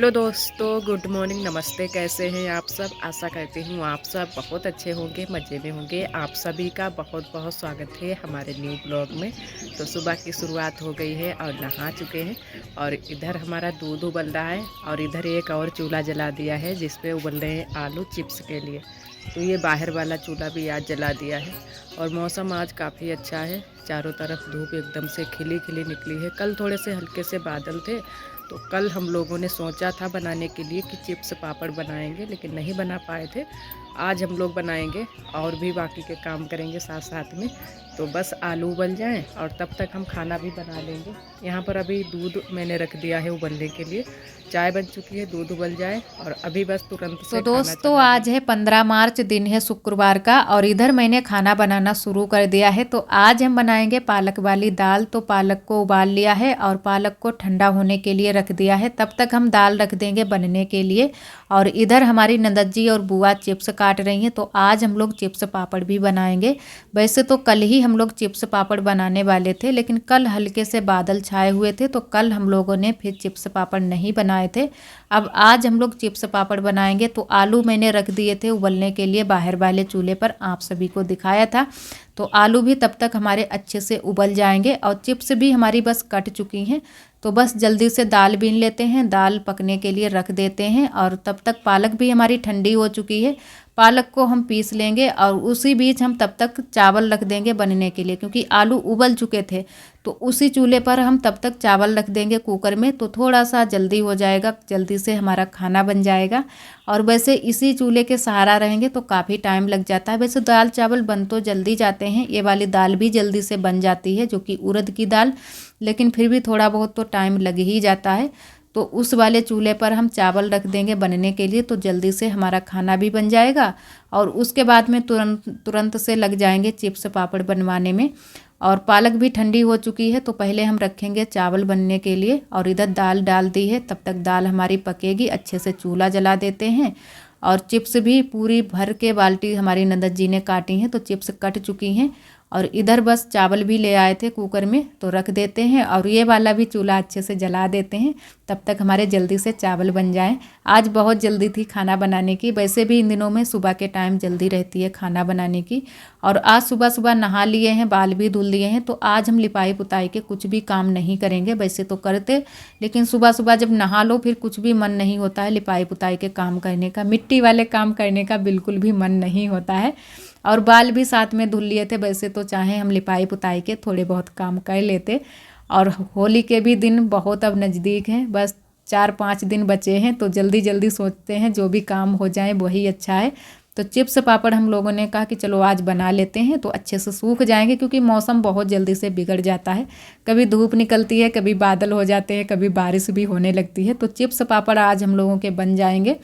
Hello दोस्तों, good morning, नमस्ते। कैसे हैं आप सब? आशा करती हूँ आप सब बहुत अच्छे होंगे, मज़े में होंगे। आप सभी का बहुत बहुत स्वागत है हमारे न्यू ब्लॉग में। तो सुबह की शुरुआत हो गई है और नहा चुके हैं और इधर हमारा दूध उबल रहा है और इधर एक और चूल्हा जला दिया है जिस पे उबल रहे हैं आलू चिप्स के लिए। तो ये बाहर वाला चूल्हा भी आज जला दिया है और मौसम आज काफ़ी अच्छा है। चारों तरफ धूप एकदम से खिली खिली निकली है। कल थोड़े से हल्के से बादल थे, तो कल हम लोगों ने सोचा था बनाने के लिए कि चिप्स पापड़ बनाएंगे, लेकिन नहीं बना पाए थे। आज हम लोग बनाएंगे और भी बाकी के काम करेंगे साथ साथ में। तो बस आलू उबल जाएं और तब तक हम खाना भी बना लेंगे। यहाँ पर अभी दूध मैंने रख दिया है उबलने के लिए। चाय बन चुकी है, दूध उबल जाए और अभी बस तुरंत तो से खाना दोस्तों चढ़ा आज दें। है 15 मार्च, दिन है शुक्रवार का, और इधर मैंने खाना बनाना शुरू कर दिया है। तो आज हम बनाएंगे पालक वाली दाल। तो पालक को उबाल लिया है और पालक को ठंडा होने के लिए रख दिया है। तब तक हम दाल रख देंगे बनने के लिए। और इधर हमारी ननद जी और बुआ चिप्स काट रही हैं। तो आज हम लोग चिप्स पापड़ भी बनाएंगे। वैसे तो कल ही हम लोग चिप्स पापड़ बनाने वाले थे, लेकिन कल हल्के से बादल छाए हुए थे तो कल हम लोगों ने फिर चिप्स पापड़ नहीं बनाए थे। अब आज हम लोग चिप्स पापड़ बनाएंगे। तो आलू मैंने रख दिए थे उबलने के लिए बाहर वाले चूल्हे पर, आप सभी को दिखाया था। तो आलू भी तब तक हमारे अच्छे से उबल जाएंगे और चिप्स भी हमारी बस कट चुकी हैं। तो बस जल्दी से दाल बीन लेते हैं, दाल पकने के लिए रख देते हैं। और तब तक पालक भी हमारी ठंडी हो चुकी है, पालक को हम पीस लेंगे। और उसी बीच हम तब तक चावल रख देंगे बनने के लिए, क्योंकि आलू उबल चुके थे। तो उसी चूल्हे पर हम तब तक चावल रख देंगे कुकर में, तो थोड़ा सा जल्दी हो जाएगा, जल्दी से हमारा खाना बन जाएगा। और वैसे इसी चूल्हे के सहारा रहेंगे तो काफ़ी टाइम लग जाता है। वैसे दाल चावल बन तो जल्दी जाते हैं, ये वाली दाल भी जल्दी से बन जाती है जो कि उड़द की दाल, लेकिन फिर भी थोड़ा बहुत तो टाइम लग ही जाता है। तो उस वाले चूल्हे पर हम चावल रख देंगे बनने के लिए, तो जल्दी से हमारा खाना भी बन जाएगा। और उसके बाद में तुरंत तुरंत से लग जाएंगे चिप्स पापड़ बनवाने में। और पालक भी ठंडी हो चुकी है, तो पहले हम रखेंगे चावल बनने के लिए। और इधर दाल डाल दी है, तब तक दाल हमारी पकेगी। अच्छे से चूल्हा जला देते हैं। और चिप्स भी पूरी भर के बाल्टी हमारी ननद जी ने काटी हैं, तो चिप्स कट चुकी हैं। और इधर बस चावल भी ले आए थे कुकर में, तो रख देते हैं। और ये वाला भी चूल्हा अच्छे से जला देते हैं, तब तक हमारे जल्दी से चावल बन जाएं। आज बहुत जल्दी थी खाना बनाने की। वैसे भी इन दिनों में सुबह के टाइम जल्दी रहती है खाना बनाने की। और आज सुबह सुबह नहा लिए हैं, बाल भी धुल लिए हैं। तो आज हम लिपाई पुताई के कुछ भी काम नहीं करेंगे। वैसे तो करते, लेकिन सुबह सुबह जब नहा लो फिर कुछ भी मन नहीं होता है लिपाई पुताई के काम करने का, मिट्टी वाले काम करने का बिल्कुल भी मन नहीं होता है। और बाल भी साथ में धुल लिए थे। वैसे तो चाहे हम लिपाई पुताई के थोड़े बहुत काम कर लेते। और होली के भी दिन बहुत अब नज़दीक हैं, बस 4-5 दिन बचे हैं। तो जल्दी जल्दी सोचते हैं जो भी काम हो जाए वही अच्छा है। तो चिप्स पापड़ हम लोगों ने कहा कि चलो आज बना लेते हैं, तो अच्छे से सूख जाएंगे, क्योंकि मौसम बहुत जल्दी से बिगड़ जाता है। कभी धूप निकलती है, कभी बादल हो जाते हैं, कभी बारिश भी होने लगती है। तो चिप्स पापड़ आज हम लोगों के बन जाएंगे।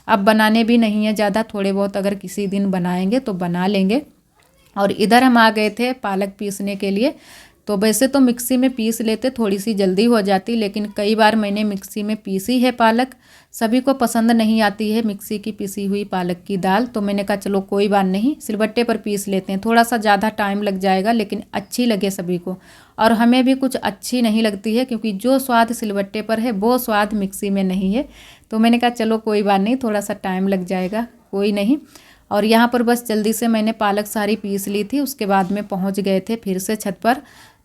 अब बनाने भी नहीं है ज़्यादा, थोड़े बहुत अगर किसी दिन बनाएंगे तो बना लेंगे। और इधर हम आ गए थे पालक पीसने के लिए। तो वैसे तो मिक्सी में पीस लेते, थोड़ी सी जल्दी हो जाती, लेकिन कई बार मैंने मिक्सी में पीसी है पालक। सभी को पसंद नहीं आती है मिक्सी की पीसी हुई पालक की दाल। तो मैंने कहा चलो कोई बात नहीं, सिलबट्टे पर पीस लेते हैं। थोड़ा सा ज़्यादा टाइम लग जाएगा, लेकिन अच्छी लगे सभी को। और हमें भी कुछ अच्छी नहीं लगती है, क्योंकि जो स्वाद सिलबट्टे पर है वो स्वाद मिक्सी में नहीं है। तो मैंने कहा चलो कोई बात नहीं, थोड़ा सा टाइम लग जाएगा, कोई नहीं। और यहाँ पर बस जल्दी से मैंने पालक सारी पीस ली थी। उसके बाद में पहुँच गए थे फिर से छत पर।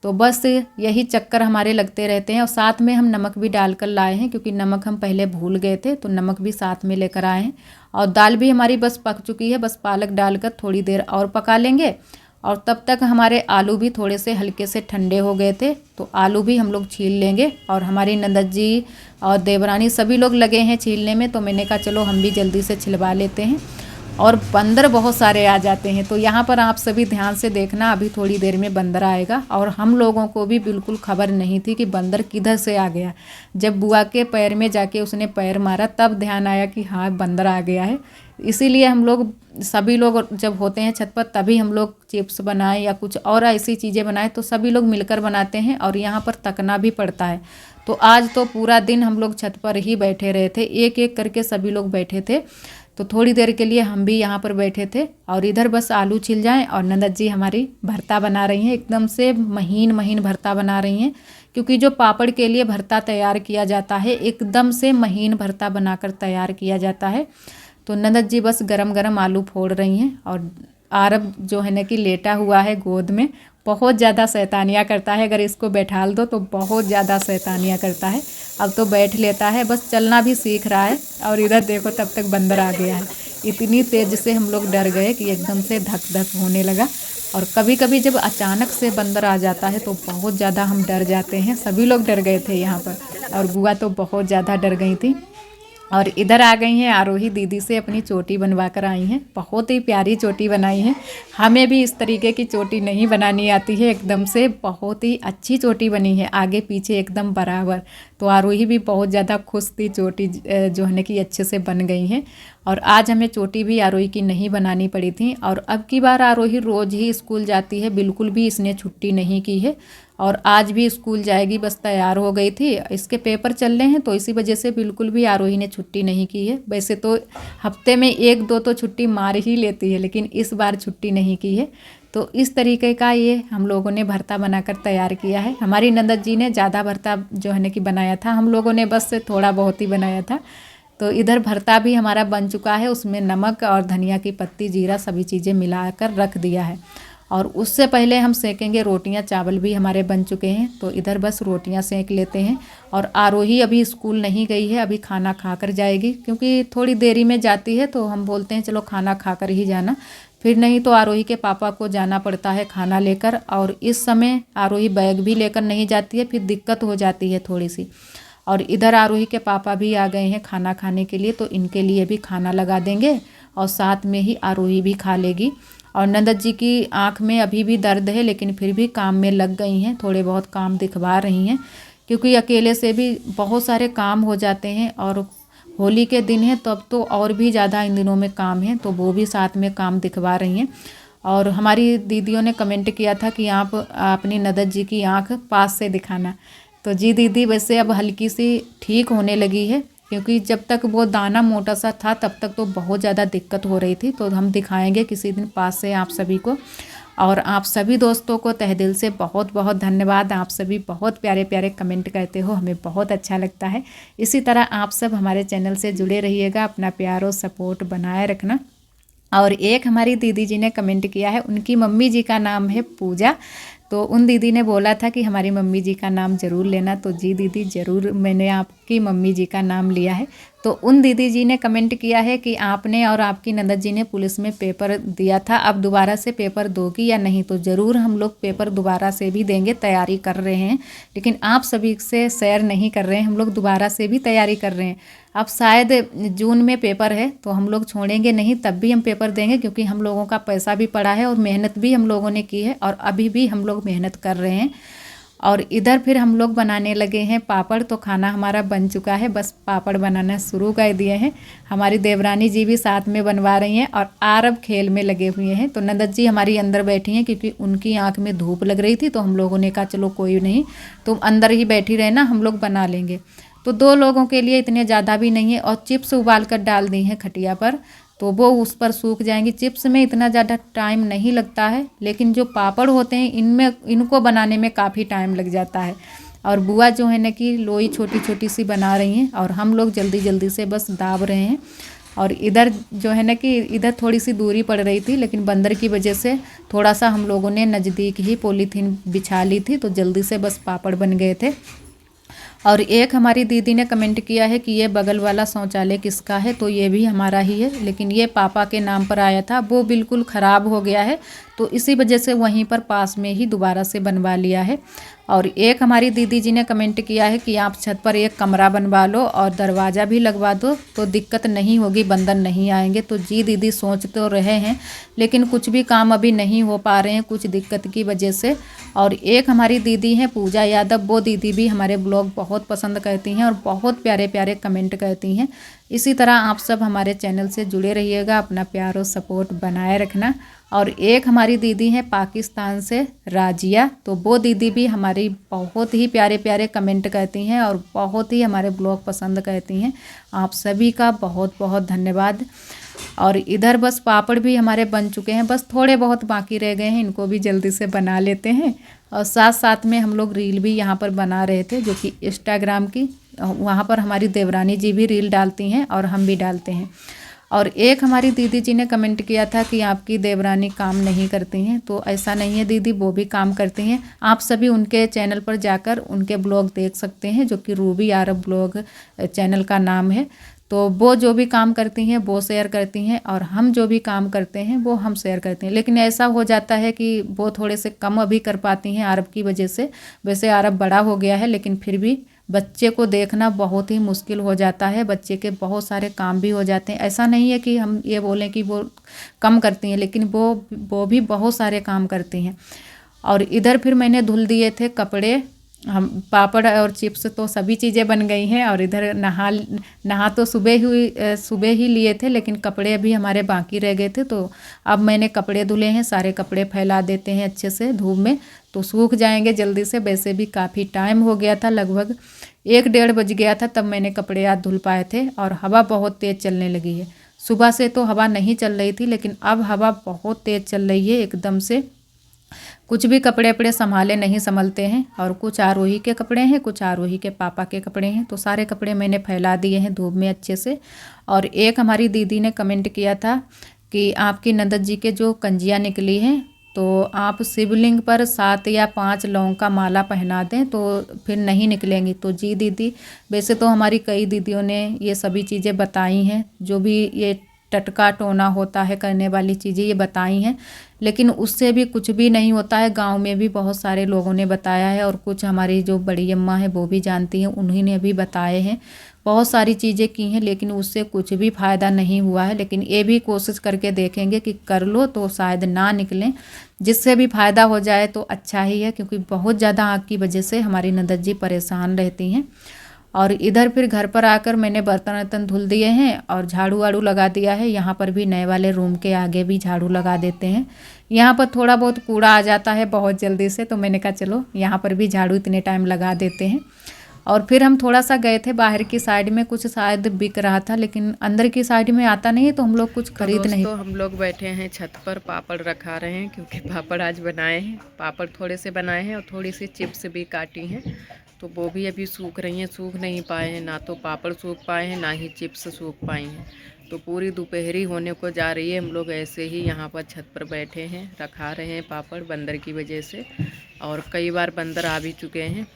तो बस यही चक्कर हमारे लगते रहते हैं। और साथ में हम नमक भी डाल कर लाए हैं, क्योंकि नमक हम पहले भूल गए थे, तो नमक भी साथ में लेकर आए हैं। और दाल भी हमारी बस पक चुकी है, बस पालक डालकर थोड़ी देर और पका लेंगे। और तब तक हमारे आलू भी थोड़े से हल्के से ठंडे हो गए थे, तो आलू भी हम लोग छील लेंगे। और हमारी ननद जी और देवरानी सभी लोग लगे हैं छीलने में, तो मैंने कहा चलो हम भी जल्दी से छिलवा लेते हैं। और बंदर बहुत सारे आ जाते हैं, तो यहाँ पर आप सभी ध्यान से देखना, अभी थोड़ी देर में बंदर आएगा। और हम लोगों को भी बिल्कुल खबर नहीं थी कि बंदर किधर से आ गया। जब बुआ के पैर में जाके उसने पैर मारा तब ध्यान आया कि हाँ बंदर आ गया है। इसीलिए हम लोग सभी लोग जब होते हैं छत पर तभी हम लोग चिप्स बनाएं या कुछ और ऐसी चीज़ें बनाएं, तो सभी लोग मिलकर बनाते हैं। और यहाँ पर तकना भी पड़ता है। तो आज तो पूरा दिन हम लोग छत पर ही बैठे रहे थे, एक एक करके सभी लोग बैठे थे। तो थोड़ी देर के लिए हम भी यहाँ पर बैठे थे और इधर बस आलू छिल जाएं और ननद जी हमारी भरता बना रही हैं, एकदम से महीन महीन भरता बना रही हैं, क्योंकि जो पापड़ के लिए भरता तैयार किया जाता है एकदम से महीन भरता बनाकर तैयार किया जाता है। तो ननद जी बस गरम गरम आलू फोड़ रही हैं और आरब जो है ना कि लेटा हुआ है गोद में, बहुत ज़्यादा शैतानियाँ करता है, अगर इसको बैठाल दो तो बहुत ज़्यादा शैतानियाँ करता है। अब तो बैठ लेता है, बस चलना भी सीख रहा है। और इधर देखो तब तक बंदर आ गया है, इतनी तेज़ से हम लोग डर गए कि एकदम से धक धक होने लगा। और कभी कभी जब अचानक से बंदर आ जाता है तो बहुत ज़्यादा हम डर जाते हैं, सभी लोग डर गए थे यहाँ पर और बुआ तो बहुत ज़्यादा डर गई थी। और इधर आ गई हैं आरोही दीदी से अपनी चोटी बनवा कर आई हैं, बहुत ही प्यारी चोटी बनाई है। हमें भी इस तरीके की चोटी नहीं बनानी आती है, एकदम से बहुत ही अच्छी चोटी बनी है, आगे पीछे एकदम बराबर। तो आरोही भी बहुत ज़्यादा खुश थी, चोटी जो है कि अच्छे से बन गई हैं। और आज हमें चोटी भी आरोही की नहीं बनानी पड़ी थी। और अब की बार आरोही रोज़ ही स्कूल जाती है, बिल्कुल भी इसने छुट्टी नहीं की है और आज भी स्कूल जाएगी, बस तैयार हो गई थी। इसके पेपर चल रहे हैं तो इसी वजह से बिल्कुल भी आरोही ने छुट्टी नहीं की है। वैसे तो हफ्ते में 1-2 तो छुट्टी मार ही लेती है, लेकिन इस बार छुट्टी नहीं की है। तो इस तरीके का ये हम लोगों ने भरता बनाकर तैयार किया है। हमारी ननद जी ने ज़्यादा भरता जो है कि बनाया था, हम लोगों ने बस थोड़ा बहुत ही बनाया था। तो इधर भरता भी हमारा बन चुका है, उसमें नमक और धनिया की पत्ती, जीरा सभी चीज़ें मिलाकर रख दिया है। और उससे पहले हम सेकेंगे रोटियां, चावल भी हमारे बन चुके हैं। तो इधर बस रोटियां सेक लेते हैं। और आरोही अभी स्कूल नहीं गई है, अभी खाना खाकर जाएगी, क्योंकि थोड़ी देरी में जाती है तो हम बोलते हैं चलो खाना खाकर ही जाना, फिर नहीं तो आरोही के पापा को जाना पड़ता है खाना लेकर। और इस समय आरोही बैग भी लेकर नहीं जाती है, फिर दिक्कत हो जाती है थोड़ी सी। और इधर आरोही के पापा भी आ गए हैं खाना खाने के लिए, तो इनके लिए भी खाना लगा देंगे और साथ में ही आरोही भी खा लेगी। और नंदत जी की आंख में अभी भी दर्द है, लेकिन फिर भी काम में लग गई हैं, थोड़े बहुत काम दिखवा रही हैं, क्योंकि अकेले से भी बहुत सारे काम हो जाते हैं। और होली के दिन है तब तो और भी ज़्यादा इन दिनों में काम है, तो वो भी साथ में काम दिखवा रही हैं। और हमारी दीदियों ने कमेंट किया था कि आप अपनी नंदत जी की आंख पास से दिखाना। तो जी दीदी, वैसे अब हल्की सी ठीक होने लगी है, क्योंकि जब तक वो दाना मोटा सा था तब तक तो बहुत ज़्यादा दिक्कत हो रही थी। तो हम दिखाएंगे किसी दिन पास से आप सभी को। और आप सभी दोस्तों को तहे दिल से बहुत बहुत धन्यवाद। आप सभी बहुत प्यारे प्यारे कमेंट करते हो, हमें बहुत अच्छा लगता है। इसी तरह आप सब हमारे चैनल से जुड़े रहिएगा, अपना प्यार और सपोर्ट बनाए रखना। और एक हमारी दीदी जी ने कमेंट किया है, उनकी मम्मी जी का नाम है पूजा। तो उन दीदी ने बोला था कि हमारी मम्मी जी का नाम ज़रूर लेना। तो जी दीदी, ज़रूर मैंने आपकी मम्मी जी का नाम लिया है। तो उन दीदी जी ने कमेंट किया है कि आपने और आपकी नंदत जी ने पुलिस में पेपर दिया था, अब दोबारा से पेपर दोगी या नहीं। तो ज़रूर हम लोग पेपर दोबारा से भी देंगे, तैयारी कर रहे हैं, लेकिन आप सभी से शेयर नहीं कर रहे हैं। हम लोग दोबारा से भी तैयारी कर रहे हैं। अब शायद जून में पेपर है तो हम लोग छोड़ेंगे नहीं, तब भी हम पेपर देंगे, क्योंकि हम लोगों का पैसा भी पड़ा है और मेहनत भी हम लोगों ने की है और अभी भी हम लोग मेहनत कर रहे हैं। और इधर फिर हम लोग बनाने लगे हैं पापड़। तो खाना हमारा बन चुका है, बस पापड़ बनाना शुरू कर दिए हैं। हमारी देवरानी जी भी साथ में बनवा रही हैं और आरब खेल में लगे हुए हैं। तो नंदत जी हमारी अंदर बैठी हैं, क्योंकि उनकी आंख में धूप लग रही थी, तो हम लोगों ने कहा चलो कोई नहीं, तुम अंदर ही बैठी रहना, हम लोग बना लेंगे। तो 2 लोगों के लिए इतने ज़्यादा भी नहीं है। और चिप्स उबाल कर डाल दी हैं खटिया पर, तो वो उस पर सूख जाएंगी। चिप्स में इतना ज़्यादा टाइम नहीं लगता है, लेकिन जो पापड़ होते हैं इनको बनाने में काफ़ी टाइम लग जाता है। और बुआ जो है ना कि लोई छोटी छोटी सी बना रही हैं और हम लोग जल्दी जल्दी से बस दाब रहे हैं। और इधर जो है ना कि इधर थोड़ी सी दूरी पड़ रही थी, लेकिन बंदर की वजह से थोड़ा सा हम लोगों ने नज़दीक ही पॉलीथीन बिछा ली थी, तो जल्दी से बस पापड़ बन गए थे। और एक हमारी दीदी ने कमेंट किया है कि ये बगल वाला शौचालय किसका है। तो ये भी हमारा ही है, लेकिन ये पापा के नाम पर आया था, वो बिल्कुल ख़राब हो गया है, तो इसी वजह से वहीं पर पास में ही दोबारा से बनवा लिया है। और एक हमारी दीदी जी ने कमेंट किया है कि आप छत पर एक कमरा बनवा लो और दरवाज़ा भी लगवा दो, तो दिक्कत नहीं होगी, बंदर नहीं आएंगे। तो जी दीदी, सोच तो रहे हैं, लेकिन कुछ भी काम अभी नहीं हो पा रहे हैं कुछ दिक्कत की वजह से। और एक हमारी दीदी हैं पूजा यादव, वो दीदी भी हमारे ब्लॉग बहुत पसंद करती हैं और बहुत प्यारे प्यारे कमेंट करती हैं। इसी तरह आप सब हमारे चैनल से जुड़े रहिएगा, अपना प्यार और सपोर्ट बनाए रखना। और एक हमारी दीदी हैं पाकिस्तान से राजिया, तो वो दीदी भी हमारी बहुत ही प्यारे प्यारे कमेंट करती हैं और बहुत ही हमारे ब्लॉग पसंद करती हैं। आप सभी का बहुत बहुत धन्यवाद। और इधर बस पापड़ भी हमारे बन चुके हैं, बस थोड़े बहुत बाकी रह गए हैं, इनको भी जल्दी से बना लेते हैं। और साथ साथ में हम लोग रील भी यहाँ पर बना रहे थे, जो कि इंस्टाग्राम की, वहाँ पर हमारी देवरानी जी भी रील डालती हैं और हम भी डालते हैं। और एक हमारी दीदी जी ने कमेंट किया था कि आपकी देवरानी काम नहीं करती हैं, तो ऐसा नहीं है दीदी, वो भी काम करती हैं। आप सभी उनके चैनल पर जाकर उनके ब्लॉग देख सकते हैं, जो कि रूबी आरब ब्लॉग चैनल का नाम है। तो वो जो भी काम करती हैं वो शेयर करती हैं, और हम जो भी काम करते हैं वो हम शेयर करते हैं। लेकिन ऐसा हो जाता है कि वो थोड़े से कम अभी कर पाती हैं आरब की वजह से। वैसे आरब बड़ा हो गया है, लेकिन फिर भी बच्चे को देखना बहुत ही मुश्किल हो जाता है, बच्चे के बहुत सारे काम भी हो जाते हैं। ऐसा नहीं है कि हम ये बोलें कि वो कम करती हैं, लेकिन वो भी बहुत सारे काम करती हैं। और इधर फिर मैंने धुल दिए थे कपड़े, हम पापड़ और चिप्स तो सभी चीज़ें बन गई हैं। और इधर नहा तो सुबह ही लिए थे, लेकिन कपड़े अभी हमारे बाकी रह गए थे, तो अब मैंने कपड़े धुले हैं। सारे कपड़े फैला देते हैं अच्छे से धूप में, तो सूख जाएंगे जल्दी से। वैसे भी काफ़ी टाइम हो गया था, लगभग 1-1:30 बज गया था तब मैंने कपड़े आज धुल पाए थे। और हवा बहुत तेज़ चलने लगी है। सुबह से तो हवा नहीं चल रही थी, लेकिन अब हवा बहुत तेज़ चल रही है एकदम से। कुछ भी कपड़े अपने संभाले नहीं संभलते हैं। और कुछ आरोही के कपड़े हैं, कुछ आरोही के पापा के कपड़े हैं, तो सारे कपड़े मैंने फैला दिए हैं धूप में अच्छे से। और एक हमारी दीदी ने कमेंट किया था कि आपकी नंदत जी के जो कंजियाँ निकली हैं, तो आप शिवलिंग पर 7 या 5 लौंग का माला पहना दें तो फिर नहीं निकलेंगी। तो जी दीदी, वैसे तो हमारी कई दीदियों ने ये सभी चीज़ें बताई हैं, जो भी ये टटका टोना होता है करने वाली चीज़ें ये बताई हैं, लेकिन उससे भी कुछ भी नहीं होता है। गांव में भी बहुत सारे लोगों ने बताया है, और कुछ हमारी जो बड़ी अम्मा है वो भी जानती हैं, उन्हीं ने भी बताए हैं। बहुत सारी चीज़ें की हैं, लेकिन उससे कुछ भी फ़ायदा नहीं हुआ है। लेकिन ये भी कोशिश करके देखेंगे कि कर लो तो शायद ना निकलें, जिससे भी फ़ायदा हो जाए तो अच्छा ही है, क्योंकि बहुत ज़्यादा आग की वजह से हमारी नंदत जी परेशान रहती हैं। और इधर फिर घर पर आकर मैंने बर्तन वर्तन धुल दिए हैं और झाड़ू वाड़ू लगा दिया है। यहाँ पर भी नए वाले रूम के आगे भी झाड़ू लगा देते हैं। यहाँ पर थोड़ा बहुत कूड़ा आ जाता है बहुत जल्दी से, तो मैंने कहा चलो यहाँ पर भी झाड़ू इतने टाइम लगा देते हैं। और फिर हम थोड़ा सा गए थे बाहर की साइड में, कुछ शायद बिक रहा था, लेकिन अंदर की साइड में आता नहीं है, तो हम लोग कुछ खरीद नहीं। तो हम लोग बैठे हैं छत पर, पापड़ रखा रहे हैं, क्योंकि पापड़ आज बनाए हैं। पापड़ थोड़े से बनाए हैं और थोड़ी सी चिप्स भी काटी हैं, तो वो भी अभी सूख रही हैं। सूख नहीं पाए हैं, ना तो पापड़ सूख पाए हैं, ना ही चिप्स सूख पाई हैं। तो पूरी दोपहरी होने को जा रही है। हम लोग ऐसे ही यहाँ पर छत पर बैठे हैं, रखा रहे हैं पापड़ बंदर की वजह से, और कई बार बंदर आ भी चुके हैं।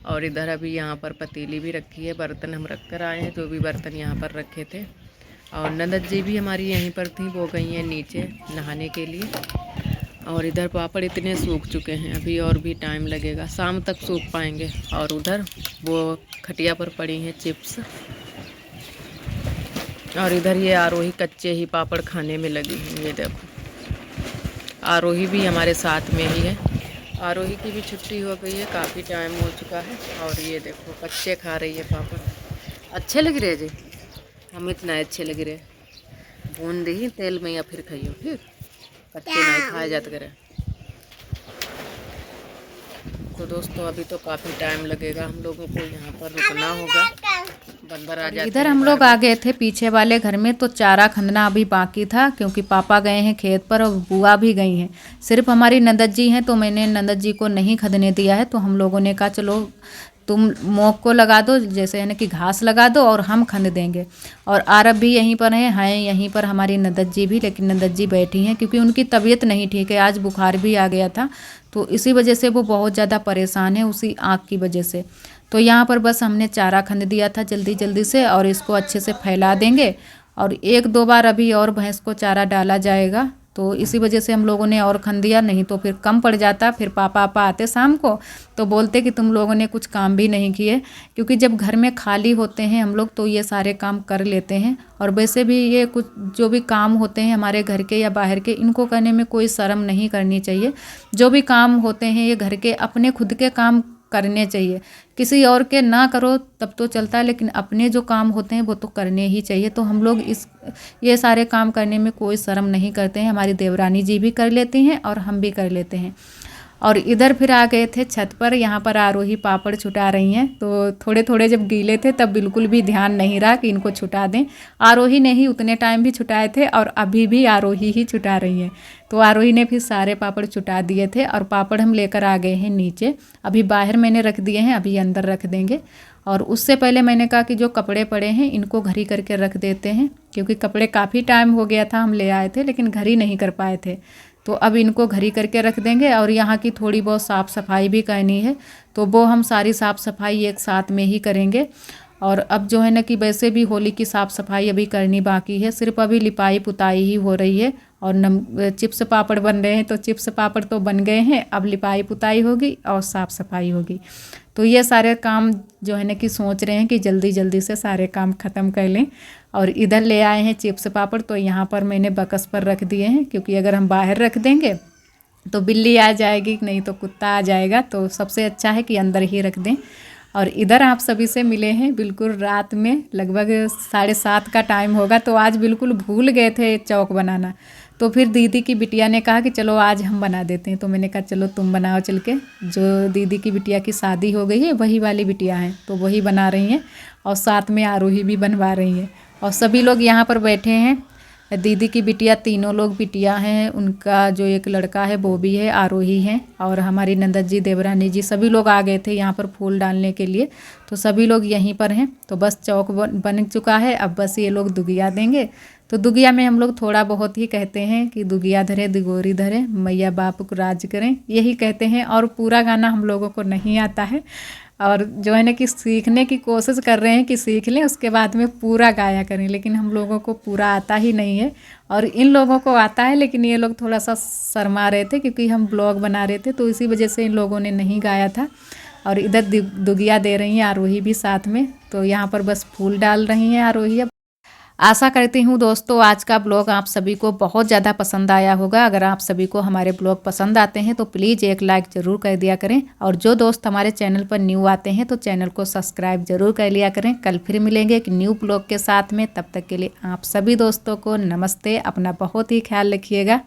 और इधर अभी यहाँ पर पतीली भी रखी है, बर्तन हम रख कर आए हैं, जो भी बर्तन यहाँ पर रखे थे। और नंदत जी भी हमारी यहीं पर थी, वो गई हैं नीचे नहाने के लिए। और इधर पापड़ इतने सूख चुके हैं, अभी और भी टाइम लगेगा, शाम तक सूख पाएंगे। और उधर वो खटिया पर पड़ी हैं चिप्स। और इधर ये आरोही कच्चे ही पापड़ खाने में लगी है। ये देखो, आरोही भी हमारे साथ में ही है। आरोही की भी छुट्टी हो गई है, काफ़ी टाइम हो चुका है। और ये देखो कच्चे खा रही है पापड़। अच्छे लग रहे जी, हम इतना अच्छे लग रहे। भून दी तेल में या फिर खाइयो, ठीक, कच्चे नहीं खाए जाते करे। तो दोस्तों अभी तो काफ़ी टाइम लगेगा, हम लोगों को यहाँ पर रुकना होगा, बंदर आ जाते। इधर हम लोग आ गए थे पीछे वाले घर में, तो चारा खंदना अभी बाकी था, क्योंकि पापा गए हैं खेत पर और बुआ भी गई हैं। सिर्फ हमारी नंदत जी हैं, तो मैंने नंदत जी को नहीं खदने दिया है। तो हम लोगों ने कहा चलो तुम मोक को लगा दो, जैसे यानी कि घास लगा दो, और हम खंद देंगे। और आरब भी यहीं पर हैं यहीं पर हमारी नंदत जी भी, लेकिन नंदत जी बैठी हैं क्योंकि उनकी तबीयत नहीं ठीक है, आज बुखार भी आ गया था, तो इसी वजह से वो बहुत ज़्यादा परेशान है, उसी आग की वजह से। तो यहाँ पर बस हमने चारा खंद दिया था जल्दी जल्दी से, और इसको अच्छे से फैला देंगे। और 1-2 बार अभी और भैंस को चारा डाला जाएगा, तो इसी वजह से हम लोगों ने और खंद दिया, नहीं तो फिर कम पड़ जाता। फिर पापा आते शाम को तो बोलते कि तुम लोगों ने कुछ काम भी नहीं किए, क्योंकि जब घर में खाली होते हैं हम लोग तो ये सारे काम कर लेते हैं। और वैसे भी ये कुछ जो भी काम होते हैं हमारे घर के या बाहर के, इनको करने में कोई शर्म नहीं करनी चाहिए। जो भी काम होते हैं ये घर के अपने खुद के काम करने चाहिए, किसी और के ना करो तब तो चलता है, लेकिन अपने जो काम होते हैं वो तो करने ही चाहिए। तो हम लोग ये सारे काम करने में कोई शर्म नहीं करते हैं। हमारी देवरानी जी भी कर लेती हैं और हम भी कर लेते हैं। और इधर फिर आ गए थे छत पर। यहाँ पर आरोही पापड़ छुटा रही हैं। तो थोड़े थोड़े जब गीले थे तब बिल्कुल भी ध्यान नहीं रहा कि इनको छुटा दें। आरोही ने ही उतने टाइम भी छुटाए थे और अभी भी आरोही ही छुटा रही हैं। तो आरोही ने फिर सारे पापड़ छुटा दिए थे और पापड़ हम लेकर आ गए हैं नीचे। अभी बाहर मैंने रख दिए हैं, अभी अंदर रख देंगे। और उससे पहले मैंने कहा कि जो कपड़े पड़े हैं इनको घरी करके रख देते हैं, क्योंकि कपड़े काफ़ी टाइम हो गया था हम ले आए थे लेकिन घरी नहीं कर पाए थे। तो अब इनको घरी करके रख देंगे। और यहाँ की थोड़ी बहुत साफ़ सफाई भी करनी है, तो वो हम सारी साफ़ सफाई एक साथ में ही करेंगे। और अब जो है ना कि वैसे भी होली की साफ़ सफाई अभी करनी बाकी है, सिर्फ अभी लिपाई पुताई ही हो रही है। और चिप्स पापड़ बन रहे हैं, तो चिप्स पापड़ तो बन गए हैं, अब लिपाई पुताई होगी और साफ़ सफाई होगी। तो ये सारे काम जो है ना कि सोच रहे हैं कि जल्दी जल्दी से सारे काम ख़त्म कर लें। और इधर ले आए हैं चिप्स पापड़, तो यहाँ पर मैंने बकस पर रख दिए हैं, क्योंकि अगर हम बाहर रख देंगे तो बिल्ली आ जाएगी, नहीं तो कुत्ता आ जाएगा। तो सबसे अच्छा है कि अंदर ही रख दें। और इधर आप सभी से मिले हैं बिल्कुल रात में, लगभग 7:30 का टाइम होगा। तो आज बिल्कुल भूल गए थे चौक बनाना। तो फिर दीदी की बिटिया ने कहा कि चलो आज हम बना देते हैं। तो मैंने कहा चलो तुम बनाओ चल के। जो दीदी की बिटिया की शादी हो गई है वही वाली बिटिया हैं, तो वही बना रही हैं। और साथ में आरोही भी बनवा रही हैं। और सभी लोग यहाँ पर बैठे हैं। दीदी की बिटिया, तीनों लोग बिटिया हैं, उनका जो एक लड़का है वो भी है, आरोही हैं। और हमारी नंदन जी, देवरानी जी, सभी लोग आ गए थे यहाँ पर फूल डालने के लिए। तो सभी लोग यहीं पर हैं। तो बस चौक बन चुका है, अब बस ये लोग दुगिया देंगे। तो दुगिया में हम लोग थोड़ा बहुत ही कहते हैं कि दुगिया धरे दिगोरी धरे मैया बाप को राज करें, यही कहते हैं। और पूरा गाना हम लोगों को नहीं आता है, और जो है ना कि सीखने की कोशिश कर रहे हैं कि सीख लें, उसके बाद में पूरा गाया करें, लेकिन हम लोगों को पूरा आता ही नहीं है। और इन लोगों को आता है, लेकिन ये लोग थोड़ा सा शर्मा रहे थे क्योंकि हम ब्लॉग बना रहे थे, तो इसी वजह से इन लोगों ने नहीं गाया था। और इधर दुगिया दे रही हैं आरोही भी साथ में। तो यहाँ पर बस फूल डाल रही हैं आरोही। अब आशा करती हूँ दोस्तों आज का ब्लॉग आप सभी को बहुत ज़्यादा पसंद आया होगा। अगर आप सभी को हमारे ब्लॉग पसंद आते हैं तो प्लीज़ एक लाइक ज़रूर कर दिया करें। और जो दोस्त हमारे चैनल पर न्यू आते हैं तो चैनल को सब्सक्राइब ज़रूर कर लिया करें। कल फिर मिलेंगे एक न्यू ब्लॉग के साथ में, तब तक के लिए आप सभी दोस्तों को नमस्ते। अपना बहुत ही ख्याल रखिएगा।